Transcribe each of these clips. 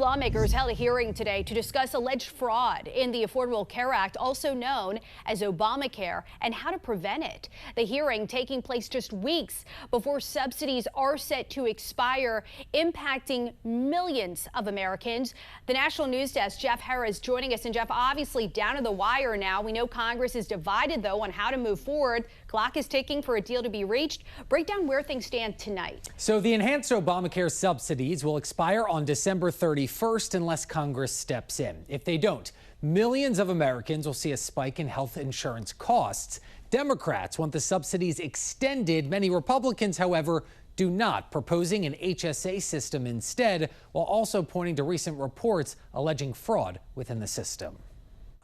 Lawmakers held a hearing today to discuss alleged fraud in the Affordable Care Act, also known as Obamacare, and how to prevent it. The hearing taking place just weeks before subsidies are set to expire, impacting millions of Americans. The National News Desk, Jeff Harris, joining us. And Jeff, obviously down to the wire now. We know Congress is divided, though, on how to move forward. Clock is ticking for a deal to be reached. Break down where things stand tonight. So the enhanced Obamacare subsidies will expire on December 31st unless Congress steps in. If they don't, millions of Americans will see a spike in health insurance costs. Democrats want the subsidies extended. Many Republicans, however, do not, proposing an HSA system instead, while also pointing to recent reports alleging fraud within the system.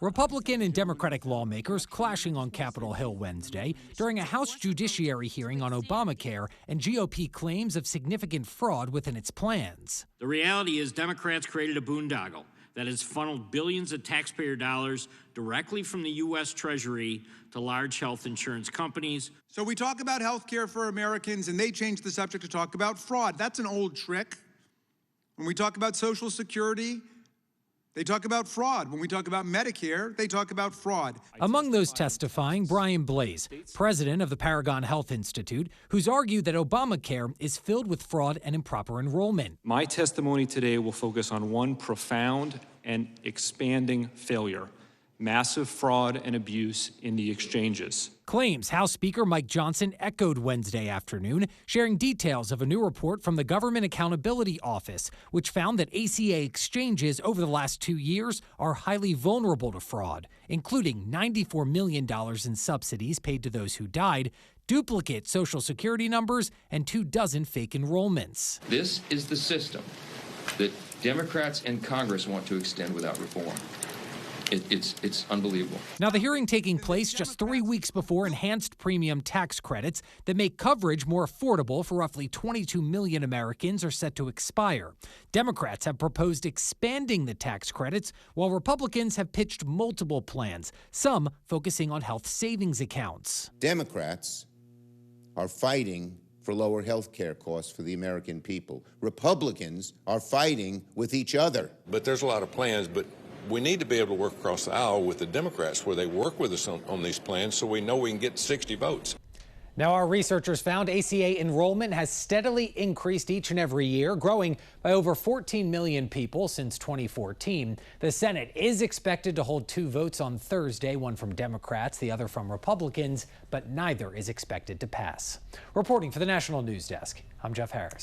Republican and Democratic lawmakers clashing on Capitol Hill Wednesday during a House Judiciary hearing on Obamacare and GOP claims of significant fraud within its plans. The reality is Democrats created a boondoggle that has funneled billions of taxpayer dollars directly from the U.S. Treasury to large health insurance companies. So we talk about health care for Americans, and they change the subject to talk about fraud. That's an old trick. When we talk about Social Security, they talk about fraud. When we talk about Medicare, they talk about fraud. Among those testifying, Blase, president of the Paragon Health Institute, who's argued that Obamacare is filled with fraud and improper enrollment. My testimony today will focus on one profound and expanding failure: massive fraud and abuse in the exchanges. Claims House Speaker Mike Johnson echoed Wednesday afternoon, sharing details of a new report from the Government Accountability Office, which found that ACA exchanges over the last 2 years are highly vulnerable to fraud, including $94 million in subsidies paid to those who died, duplicate Social Security numbers, and 24 fake enrollments. This is the system that Democrats and Congress want to extend without reform. It's unbelievable. Now, the hearing taking place just 3 weeks before enhanced premium tax credits that make coverage more affordable for roughly 22 million Americans are set to expire. Democrats have proposed expanding the tax credits, while Republicans have pitched multiple plans, some focusing on health savings accounts. Democrats are fighting for lower health care costs for the American people. Republicans are fighting with each other. But there's a lot of plans, but we need to be able to work across the aisle with the Democrats where they work with us on these plans so we know we can get 60 votes. Now, our researchers found ACA enrollment has steadily increased each and every year, growing by over 14 million people since 2014. The Senate is expected to hold 2 votes on Thursday, one from Democrats, the other from Republicans, but neither is expected to pass. Reporting for the National News Desk, I'm Jeff Harris.